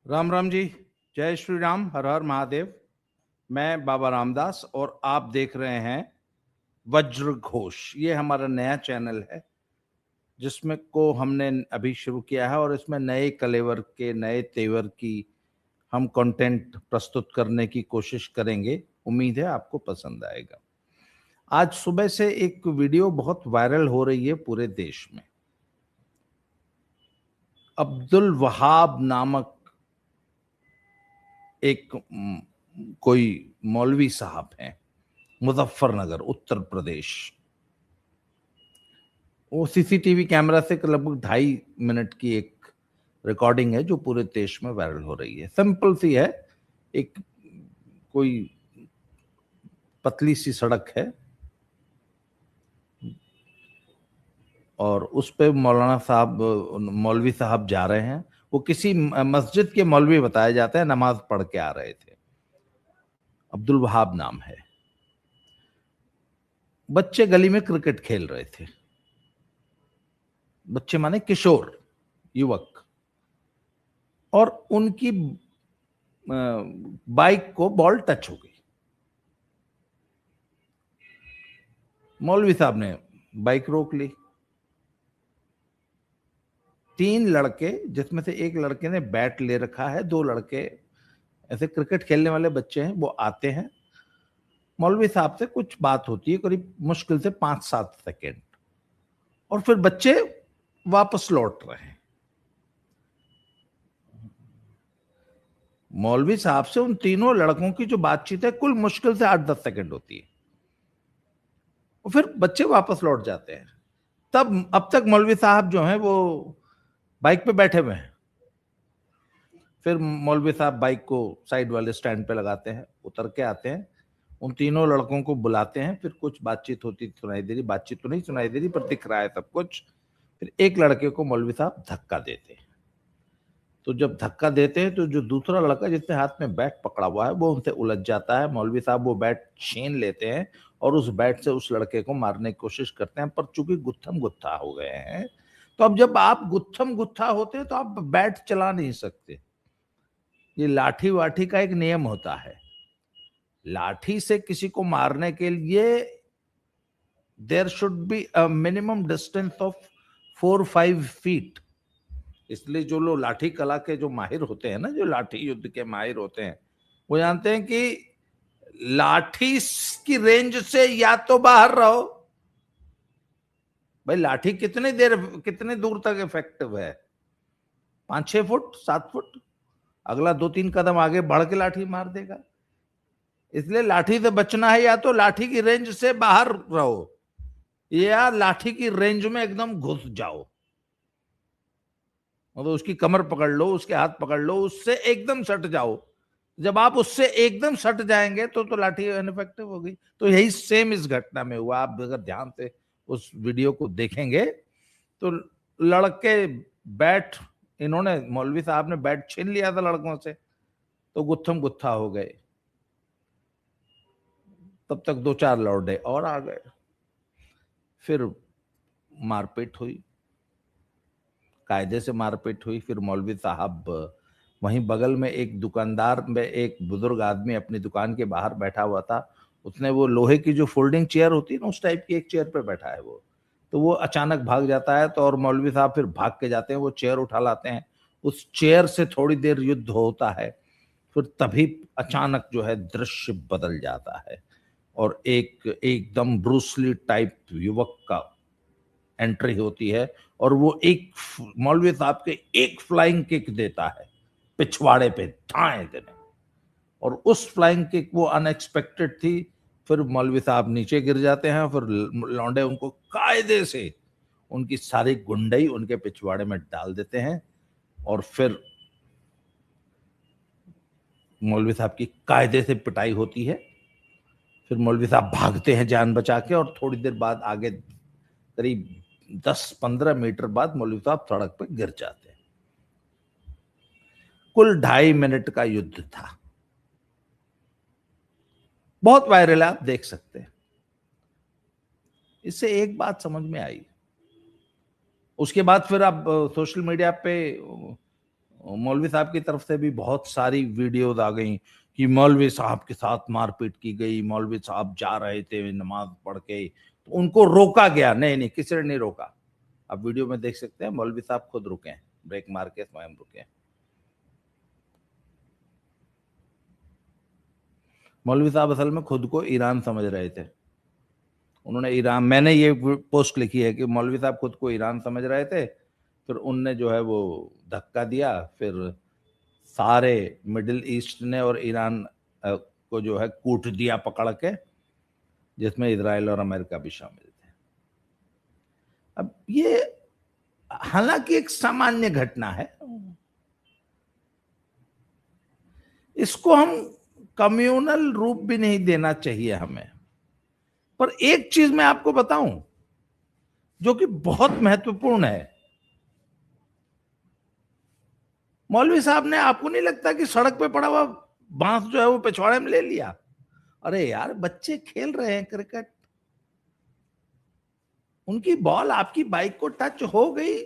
राम राम जी। जय श्री राम। हर हर महादेव। मैं बाबा रामदास और आप देख रहे हैं वज्र घोष। ये हमारा नया चैनल है जिसमें को हमने अभी शुरू किया है और इसमें नए कलेवर के नए तेवर की हम कंटेंट प्रस्तुत करने की कोशिश करेंगे। उम्मीद है आपको पसंद आएगा। आज सुबह से एक वीडियो बहुत वायरल हो रही है पूरे देश में। अब्दुल वहाब नामक एक कोई मौलवी साहब हैं, मुजफ्फरनगर उत्तर प्रदेश। वो सीसीटीवी कैमरा से लगभग 2.5 मिनट की एक रिकॉर्डिंग है जो पूरे देश में वायरल हो रही है। सिंपल सी है, एक कोई पतली सी सड़क है और उस पे मौलाना साहब, मौलवी साहब जा रहे हैं। वो किसी मस्जिद के मौलवी बताए जाते हैं, नमाज पढ़ के आ रहे थे। अब्दुल वहाब नाम है। बच्चे गली में क्रिकेट खेल रहे थे। बच्चे माने किशोर युवक। और उनकी बाइक को बॉल टच हो गई। मौलवी साहब ने बाइक रोक ली। 3 लड़के, जिसमें से एक लड़के ने बैट ले रखा है, 2 लड़के ऐसे क्रिकेट खेलने वाले बच्चे हैं, वो आते हैं। मौलवी साहब से कुछ बात होती है, करीब मुश्किल से 5-7 सेकेंड, और फिर बच्चे वापस लौट रहे हैं। मौलवी साहब से उन तीनों लड़कों की जो बातचीत है कुल मुश्किल से 8-10 सेकेंड होती है, और फिर बच्चे वापस लौट जाते हैं। तब अब तक मौलवी साहब जो हैं वो बाइक पे बैठे हुए हैं। फिर मौलवी साहब बाइक को साइड वाले स्टैंड पे लगाते हैं, उतर के आते हैं, उन तीनों लड़कों को बुलाते हैं। फिर कुछ बातचीत होती सुनाई दे रही, बातचीत तो नहीं सुनाई दे रही पर दिख रहा है सब कुछ। फिर एक लड़के को मौलवी साहब धक्का देते हैं। तो जब धक्का देते हैं तो जो दूसरा लड़का जिसने हाथ में बैट पकड़ा हुआ है वो उनसे उलझ जाता है। मौलवी साहब वो बैट छीन लेते हैं और उस बैट से उस लड़के को मारने की कोशिश करते हैं, पर चूंकि गुत्थम गुत्था हो गए हैं, तो अब जब आप गुत्थम गुत्था होते हैं तो आप बैट चला नहीं सकते। ये लाठी वाठी का एक नियम होता है। लाठी से किसी को मारने के लिए there should be a minimum distance of 4-5 feet. इसलिए जो लोग लाठी कला के जो माहिर होते हैं ना, जो लाठी युद्ध के माहिर होते हैं, वो जानते हैं कि लाठी की रेंज से या तो बाहर रहो। भाई लाठी कितने दूर तक इफेक्टिव है? 5-6 फुट, 7 फुट। अगला 2-3 कदम आगे बढ़ के लाठी मार देगा। इसलिए लाठी से बचना है, या तो लाठी की रेंज से बाहर रहो या लाठी की रेंज में एकदम घुस जाओ। मतलब उसकी कमर पकड़ लो, उसके हाथ पकड़ लो, उससे एकदम सट जाओ। जब आप उससे एकदम सट जाएंगे तो लाठी इनफेक्टिव होगी। तो यही सेम इस घटना में हुआ। आप अगर ध्यान से उस वीडियो को देखेंगे तो लड़के बैट, इन्होंने, मौलवी साहब ने बैट छीन लिया था लड़कों से, तो गुत्थम गुत्था हो गए। तब तक 2-4 लौंडे और आ गए। फिर मारपीट हुई, कायदे से मारपीट हुई। फिर मौलवी साहब, वहीं बगल में एक दुकानदार में एक बुजुर्ग आदमी अपनी दुकान के बाहर बैठा हुआ था। उसने वो लोहे की जो फोल्डिंग चेयर होती है ना, उस टाइप की एक चेयर पर बैठा है वो। तो वो अचानक भाग जाता है, तो और मौलवी साहब फिर भाग के जाते हैं, वो चेयर उठा लाते हैं। उस चेयर से थोड़ी देर युद्ध होता है। फिर तभी अचानक जो है दृश्य बदल जाता है और एक एकदम ब्रूसली टाइप युवक का एंट्री होती है, और वो एक मौलवी साहब के एक फ्लाइंग किक देता है पिछवाड़े पे ठाए देने। और उस फ्लाइंग किक वो अनएक्सपेक्टेड थी। फिर मौलवी साहब नीचे गिर जाते हैं। फिर लौंडे उनको कायदे से, उनकी सारी गुंडई उनके पिछवाड़े में डाल देते हैं। और फिर मौलवी साहब की कायदे से पिटाई होती है। फिर मौलवी साहब भागते हैं जान बचा के, और थोड़ी देर बाद आगे करीब 10-15 मीटर बाद मौलवी साहब सड़क पर गिर जाते हैं। कुल 2.5 मिनट का युद्ध था। बहुत वायरल है, आप देख सकते हैं। इससे एक बात समझ में आई। उसके बाद फिर आप सोशल मीडिया पे मौलवी साहब की तरफ से भी बहुत सारी वीडियोज आ गई कि मौलवी साहब के साथ मारपीट की गई, मौलवी साहब जा रहे थे नमाज पढ़ के तो उनको रोका गया। नहीं नहीं, किसी ने नहीं रोका। आप वीडियो में देख सकते हैं, मौलवी साहब खुद रुके हैं, ब्रेक मार के स्वयं रुके हैं। मौलवी साहब असल में खुद को ईरान समझ रहे थे। उन्होंने ईरान, मैंने ये पोस्ट लिखी है कि मौलवी साहब खुद को ईरान समझ रहे थे, फिर उनने जो है वो धक्का दिया, फिर सारे मिडिल ईस्ट ने और ईरान को जो है कूट दिया पकड़ के, जिसमें इजराइल और अमेरिका भी शामिल थे। अब ये हालांकि एक सामान्य घटना है, इसको हम कम्युनल रूप भी नहीं देना चाहिए हमें। पर एक चीज मैं आपको बताऊं जो कि बहुत महत्वपूर्ण है, मौलवी साहब ने, आपको नहीं लगता कि सड़क पे पड़ा हुआ बांस जो है वो पिछवाड़े में ले लिया? अरे यार, बच्चे खेल रहे हैं क्रिकेट, उनकी बॉल आपकी बाइक को टच हो गई,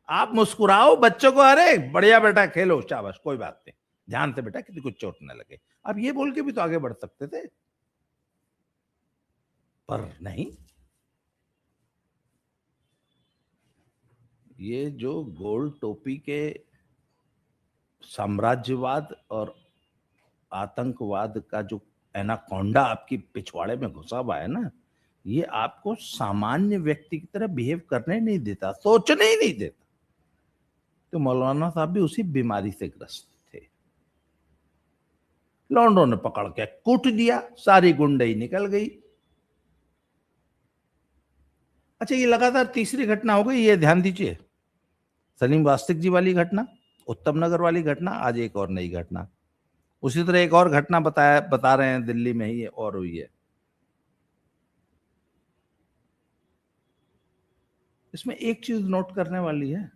आप मुस्कुराओ बच्चों को, अरे बढ़िया बेटा खेलो, शाबाश, कोई बात नहीं, ध्यान से बेटा किसी को चोट न लगे। आप ये बोल के भी तो आगे बढ़ सकते थे, पर नहीं। ये जो गोल टोपी के साम्राज्यवाद और आतंकवाद का जो एनाकोंडा आपकी पिछवाड़े में घुसा हुआ है ना, ये आपको सामान्य व्यक्ति की तरह बिहेव करने नहीं देता, सोचने ही नहीं देता। तो मौलाना साहब भी उसी बीमारी से ग्रस्त थे। लौंडों ने पकड़ के कूट दिया, सारी गुंडई निकल गई। अच्छा, ये लगातार तीसरी घटना हो गई, ये ध्यान दीजिए। सलीम वास्तिक जी वाली घटना, उत्तम नगर वाली घटना, आज एक और नई घटना। उसी तरह एक और घटना बता रहे हैं, दिल्ली में ही और हुई है। इसमें एक चीज नोट करने वाली है,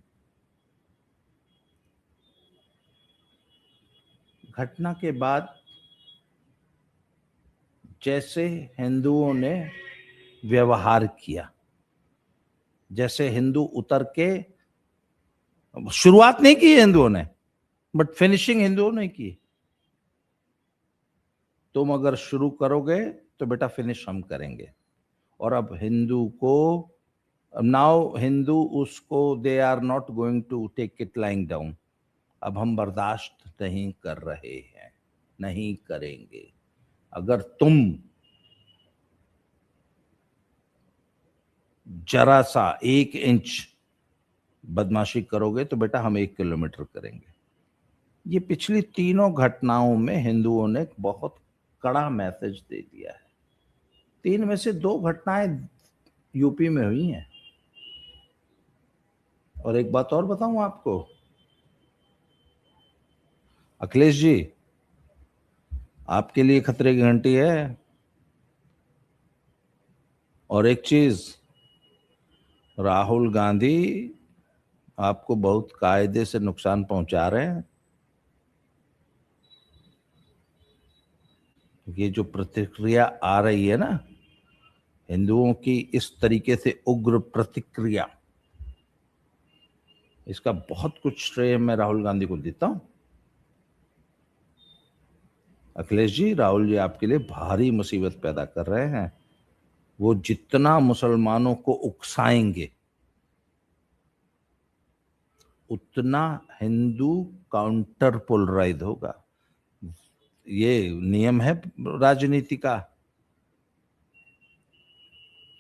घटना के बाद जैसे हिंदुओं ने व्यवहार किया, जैसे हिंदू उतर के, शुरुआत नहीं की हिंदुओं ने, बट फिनिशिंग हिंदुओं ने की। तुम अगर शुरू करोगे तो बेटा फिनिश हम करेंगे। और अब हिंदू को, नाउ हिंदू उसको, they are not going to take it lying down. अब हम बर्दाश्त नहीं कर रहे हैं, नहीं करेंगे। अगर तुम जरा सा 1 इंच बदमाशी करोगे तो बेटा हम 1 किलोमीटर करेंगे। ये पिछली तीनों घटनाओं में हिंदुओं ने बहुत कड़ा मैसेज दे दिया है। 3 में से 2 घटनाएं यूपी में हुई हैं। और एक बात और बताऊं आपको, अखिलेश जी, आपके लिए खतरे की घंटी है। और एक चीज, राहुल गांधी आपको बहुत कायदे से नुकसान पहुंचा रहे हैं। ये जो प्रतिक्रिया आ रही है ना, हिंदुओं की इस तरीके से उग्र प्रतिक्रिया, इसका बहुत कुछ श्रेय मैं राहुल गांधी को देता हूं। अखिलेश जी, राहुल जी आपके लिए भारी मुसीबत पैदा कर रहे हैं। वो जितना मुसलमानों को उकसाएंगे, उतना हिंदू काउंटर पोलराइज होगा। ये नियम है राजनीति का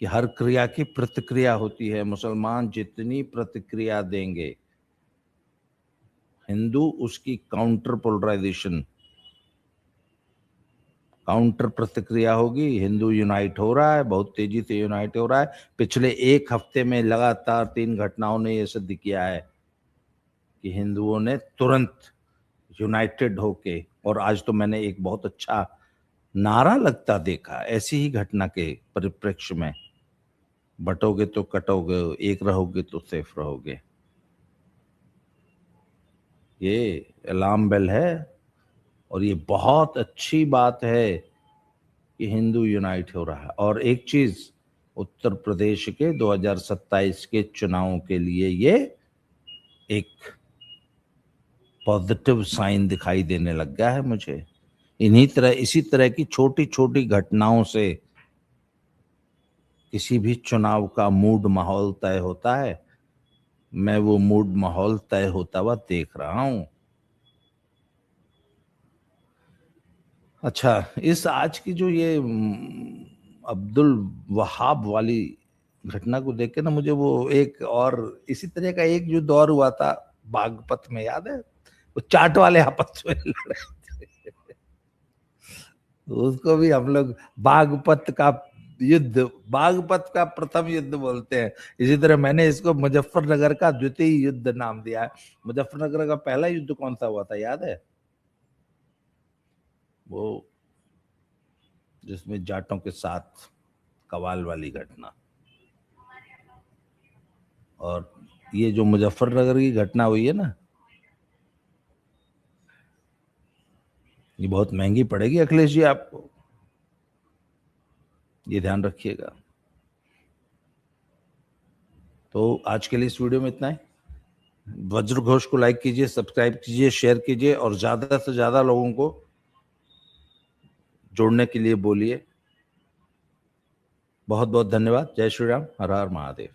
कि हर क्रिया की प्रतिक्रिया होती है। मुसलमान जितनी प्रतिक्रिया देंगे, हिंदू उसकी काउंटर पोलराइजेशन, काउंटर प्रतिक्रिया होगी। हिंदू यूनाइट हो रहा है, बहुत तेजी से यूनाइट हो रहा है। पिछले 1 हफ्ते में लगातार 3 घटनाओं ने यह सिद्ध किया है कि हिंदुओं ने तुरंत यूनाइटेड होके, और आज तो मैंने एक बहुत अच्छा नारा लगता देखा ऐसी ही घटना के परिप्रेक्ष्य में, बटोगे तो कटोगे, एक रहोगे तो सेफ रहोगे। ये अलार्म बेल है और ये बहुत अच्छी बात है कि हिंदू यूनाइट हो रहा है। और एक चीज, उत्तर प्रदेश के 2027 के चुनावों के लिए ये एक पॉजिटिव साइन दिखाई देने लग गया है मुझे। इसी तरह की छोटी छोटी घटनाओं से किसी भी चुनाव का मूड माहौल तय होता है। मैं वो मूड माहौल तय होता हुआ देख रहा हूं। अच्छा, इस आज की जो ये अब्दुल वहाब वाली घटना को देख के ना मुझे वो एक और इसी तरह का एक जो दौर हुआ था बागपत में, याद है? वो चाट वाले आपस में लड़ रहे थे। उसको भी हम लोग बागपत का युद्ध, बागपत का प्रथम युद्ध बोलते हैं। इसी तरह मैंने इसको मुजफ्फरनगर का द्वितीय युद्ध नाम दिया है। मुजफ्फरनगर का पहला युद्ध कौन सा हुआ था, याद है? वो जिसमें जाटों के साथ कवाल वाली घटना। और ये जो मुजफ्फरनगर की घटना हुई है ना, ये बहुत महंगी पड़ेगी अखिलेश जी आपको, ये ध्यान रखिएगा। तो आज के लिए इस वीडियो में इतना ही। वज्र घोष को लाइक कीजिए, सब्सक्राइब कीजिए, शेयर कीजिए और ज्यादा से ज्यादा लोगों को जोड़ने के लिए बोलिए। बहुत बहुत धन्यवाद। जय श्री राम, हर हर महादेव।